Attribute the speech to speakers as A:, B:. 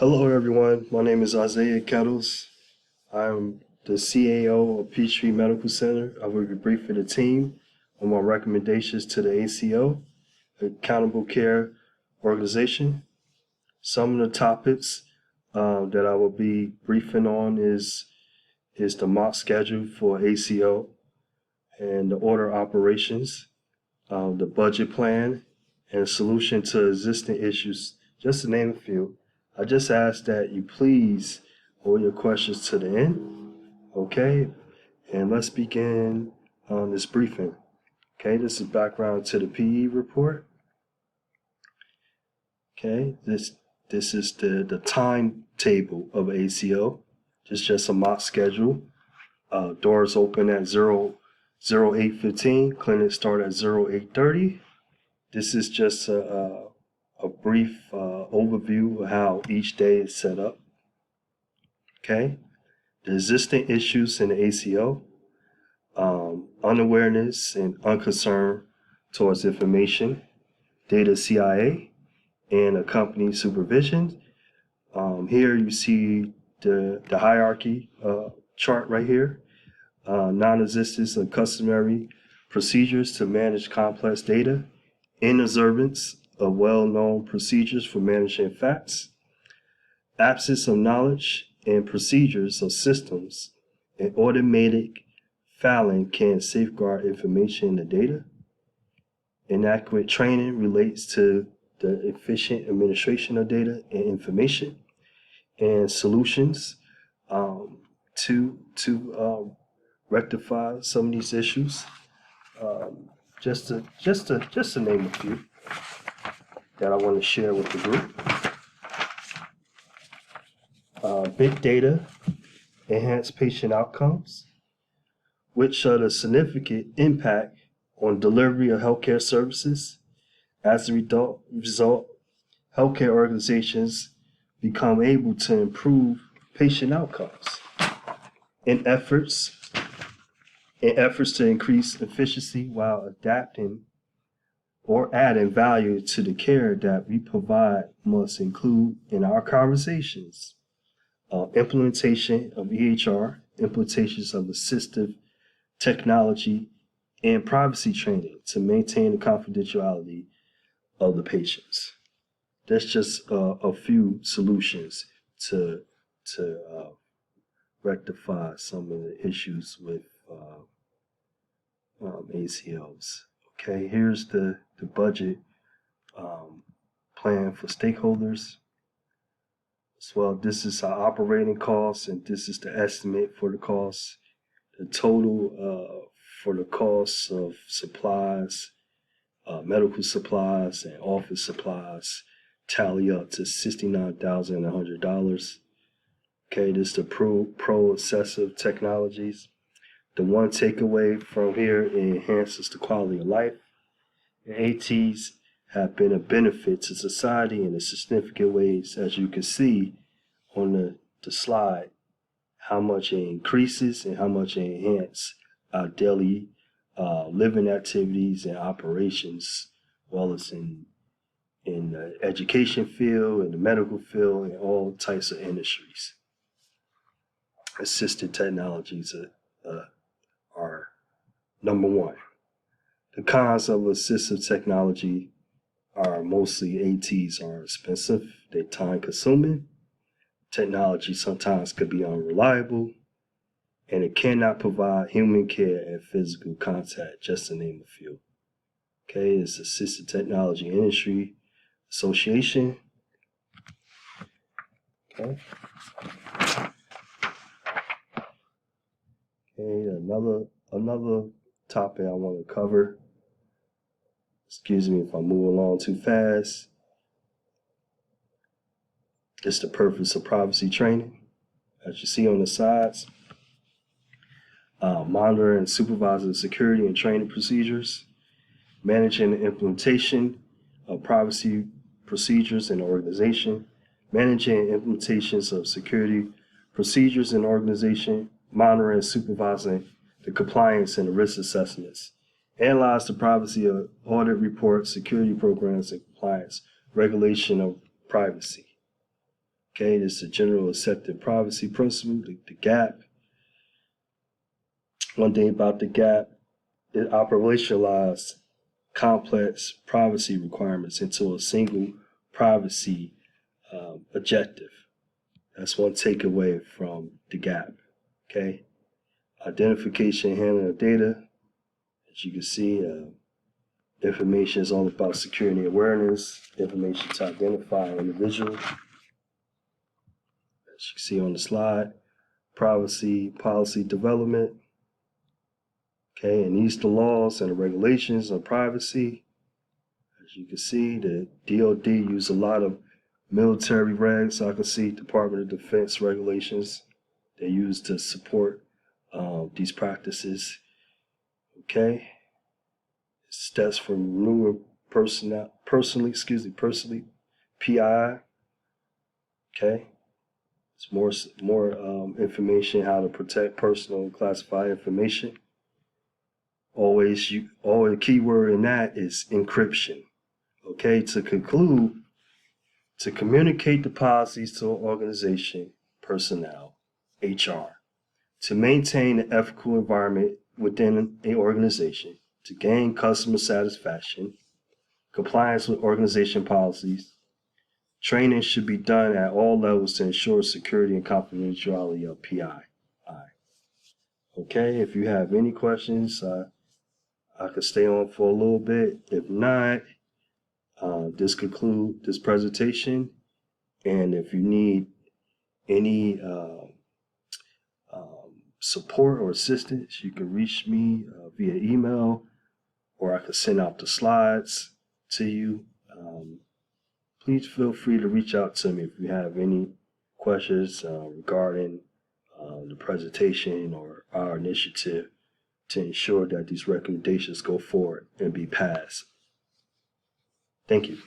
A: Hello, everyone. My name is Isaiah Kettles. I'm the CAO of Peachtree Medical Center. I will be briefing the team on my recommendations to the ACO, Accountable Care Organization. Some of the topics that I will be briefing on is the mock schedule for ACO and the order operations, the budget plan, and a solution to existing issues, just to name a few. I just ask that you please hold your questions to the end, okay? And let's begin on this briefing. Okay, this is background to the PE report. Okay, this is the timetable of ACO. Just a mock schedule. Doors open at 08:15. Clinics start at 08:30. This is just a brief overview of how each day is set up. Okay, the existing issues in the ACO, unawareness and unconcern towards information, data CIA, and accompanying supervision. Here you see the hierarchy chart right here. Non-existence of customary procedures to manage complex data, inobservance of well-known procedures for managing facts, absence of knowledge and procedures of systems, and automated filing can safeguard information in the data. Inadequate training relates to the efficient administration of data and information, and solutions to rectify some of these issues. Just to name a few that I want to share with the group. Big data, enhanced patient outcomes, which are the significant impact on delivery of healthcare services. As a result, healthcare organizations become able to improve patient outcomes in efforts to increase efficiency while adapting or adding value to the care that we provide must include in our conversations implementation of EHR, implementations of assistive technology, and privacy training to maintain the confidentiality of the patients. That's just a few solutions to rectify some of the issues with ACOs. Okay, here's the budget plan for stakeholders. As well, this is our operating costs, and this is the estimate for the costs. The total for the costs of supplies, medical supplies, and office supplies tally up to $69,100. Okay, this is the pro assessive technologies. The one takeaway from here, it enhances the quality of life. The ATs have been a benefit to society in significant ways, as you can see on the slide, how much it increases and how much it enhances our daily living activities and operations, as well as in the education field, in the medical field, and all types of industries. Assisted technologies are number one. The cons of assistive technology are mostly ATs are expensive, they're time consuming, technology sometimes could be unreliable, and it cannot provide human care and physical contact, just to name a few. Okay, it's Assistive Technology Industry Association. Okay. Okay, another topic I want to cover. Excuse me if I move along too fast. It's the purpose of privacy training. As you see on the sides, monitor and supervising security and training procedures, managing the implementation of privacy procedures in the organization, managing implementations of security procedures in the organization, monitoring and supervising the compliance and the risk assessments, analyze the privacy of audit reports, security programs, and compliance, regulation of privacy. Okay, this is a general accepted privacy principle, the GAP. One thing about the GAP, it operationalized complex privacy requirements into a single privacy objective. That's one takeaway from the GAP. Okay, identification, handling of data. As you can see, information is all about security awareness, information to identify an individual. As you can see on the slide, privacy policy development. Okay, and these the laws and the regulations on privacy. As you can see, the DoD use a lot of military regs. So I can see Department of Defense regulations they use to support these practices. Okay, steps from renewing personally, PI. Okay, it's more information how to protect personal and classified information. Always the key word in that is encryption. Okay, to conclude, to communicate the policies to an organization, personnel, HR, to maintain an ethical environment within an organization, to gain customer satisfaction, compliance with organization policies. Training should be done at all levels to ensure security and confidentiality of PI. Okay, if you have any questions, I could stay on for a little bit. If not, this concludes this presentation. And if you need any support or assistance, you can reach me via email, or I could send out the slides to you. Please feel free to reach out to me if you have any questions regarding the presentation or our initiative to ensure that these recommendations go forward and be passed. Thank you.